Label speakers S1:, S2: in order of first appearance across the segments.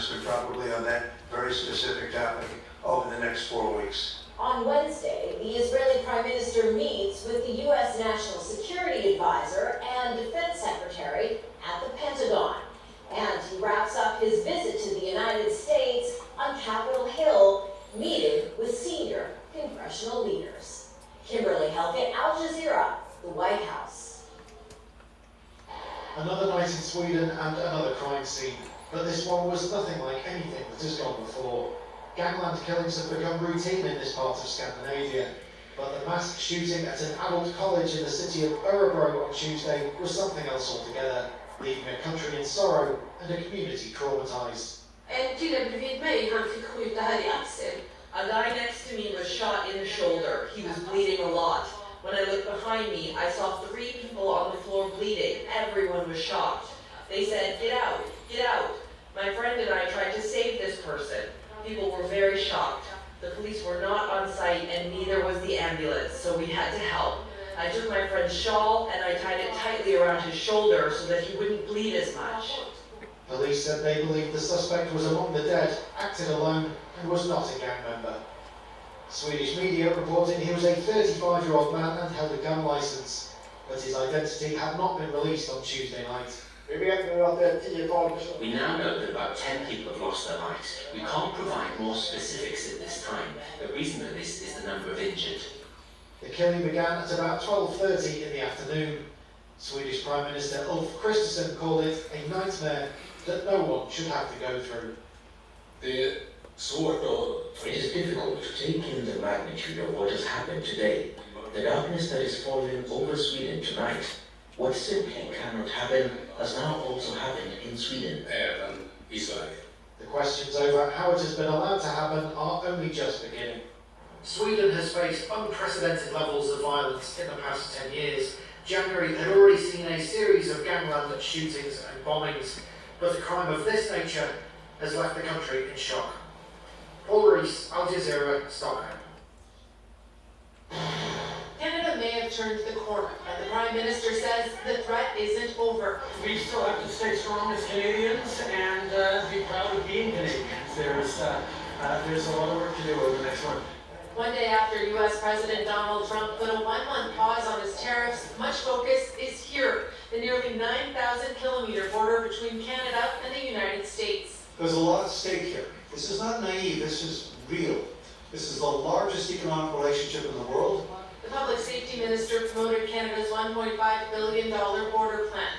S1: Minister probably on that very specific topic over the next 4 weeks.
S2: On Wednesday, the Israeli Prime Minister meets with the U.S. National Security Advisor and Defense Secretary at the Pentagon. And he wraps up his visit to the United States on Capitol Hill, meeting with senior congressional leaders. Kimberly Helkett, Al Jazeera, the White House.
S3: Another night in Sweden and another crime scene, but this one was nothing like anything that has gone before. Gangland killings have become routine in this part of Scandinavia, but the mass shooting at an adult college in the city of Örebro on Tuesday was something else altogether, leaving a country in sorrow and a community traumatised.
S4: En kille bredvid mig, han fick skjuta här i axeln. A guy next to me was shot in the shoulder. He was bleeding a lot. When I looked behind me, I saw 3 people on the floor bleeding. Everyone was shocked. They said, "Get out, get out." My friend and I tried to save this person. People were very shocked. The police were not on site and neither was the ambulance, so we had to help. I took my friend's shawl and I tied it tightly around his shoulder so that he wouldn't bleed as much.
S3: Police said they believed the suspect was among the dead, acted alone, and was not a gang member. Swedish media reported he was a 35-year-old man and held a gun license, but his identity had not been released on Tuesday night.
S5: We now know that about 10 people have lost their lives. We can't provide more specifics at this time. The reason for this is the number of injured.
S3: The killing began at about 12:30 in the afternoon. Swedish Prime Minister Ulf Kristersson called it a nightmare that no one should have to go through.
S6: It is difficult to take in the magnitude of what has happened today. The darkness that is falling over Sweden tonight. What simply cannot happen has now also happened in Sweden.
S3: The questions over how it has been allowed to happen are only just beginning.
S7: Sweden has faced unprecedented levels of violence in the past 10 years. January had already seen a series of gangland shootings and bombings, but a crime of this nature has left the country in shock. Paul Rees, Al Jazeera, Stockholm.
S4: Canada may have turned the corner, but the Prime Minister says the threat isn't over.
S8: We still have to stay strong as Canadians and be proud of being Canadians. There's a lot of work to do over the next month.
S4: One day after U.S. President Donald Trump put a 1-month pause on his tariffs, much focus is here, the nearly 9,000-kilometer border between Canada and the United States.
S9: There's a lot at stake here. This is not naive, this is real. This is the largest economic relationship in the world.
S4: The Public Safety Minister promoted Canada's $1.5 billion border plan,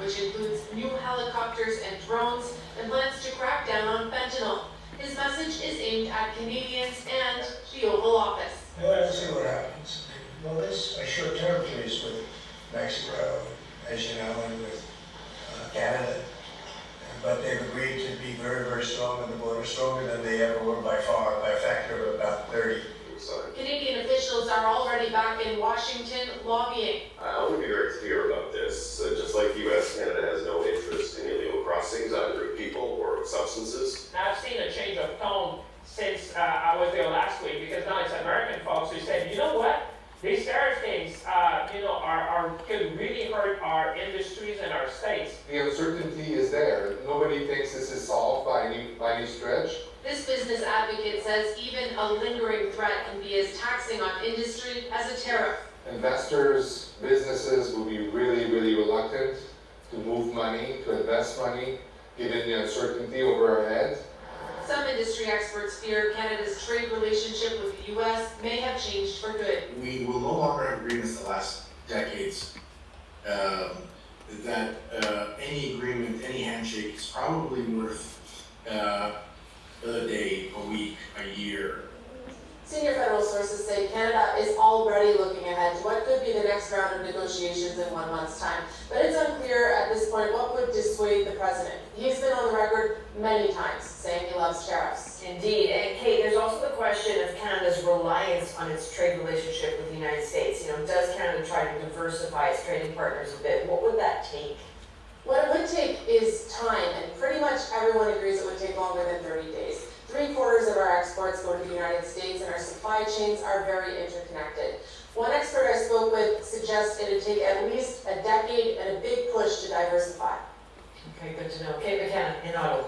S4: which includes new helicopters and drones and plans to crack down on fentanyl. His message is aimed at Canadians and the Oval Office.
S10: We'll have to see what happens. Well, there's a short-term peace with Mexico, as you know, and with Canada. But they've agreed to be very, very strong on the border, stronger than they ever were by far, by a factor of about 30.
S4: Canadian officials are already back in Washington lobbying.
S11: I want to be very clear about this. Just like the U.S., Canada has no interest in illegal crossings, either of people or of substances.
S8: I've seen a change of tone since I was there last week, because now it's American folks who said, you know what? These tariff things, could really hurt our industries and our states.
S12: The uncertainty is there. Nobody thinks this is solved by any stretch.
S4: This business advocate says even a lingering threat can be as taxing on industry as a tariff.
S12: Investors, businesses will be really, really reluctant to move money, to invest money, given the uncertainty over our head.
S4: Some industry experts fear Canada's trade relationship with the U.S. may have changed for good.
S13: We will no longer have agreements that last decades. That any agreement, any handshake is probably worth a day, a week, a year.
S4: Senior federal sources say Canada is already looking ahead to what could be the next round of negotiations in 1 month's time. But it's unclear at this point what would dissuade the president. He's been on the record many times saying he loves tariffs.
S14: Indeed, and Kate, there's also the question of Canada's reliance on its trade relationship with the United States. Does Canada try to diversify its trading partners a bit? What would that take?
S4: What it would take is time, and pretty much everyone agrees it would take longer than 30 days. 3/4 of our exports go to the United States, and our supply chains are very interconnected. One expert I spoke with suggests it would take at least a decade and a big push to diversify.
S14: Okay, good to know. Kate McKenna in Ottawa.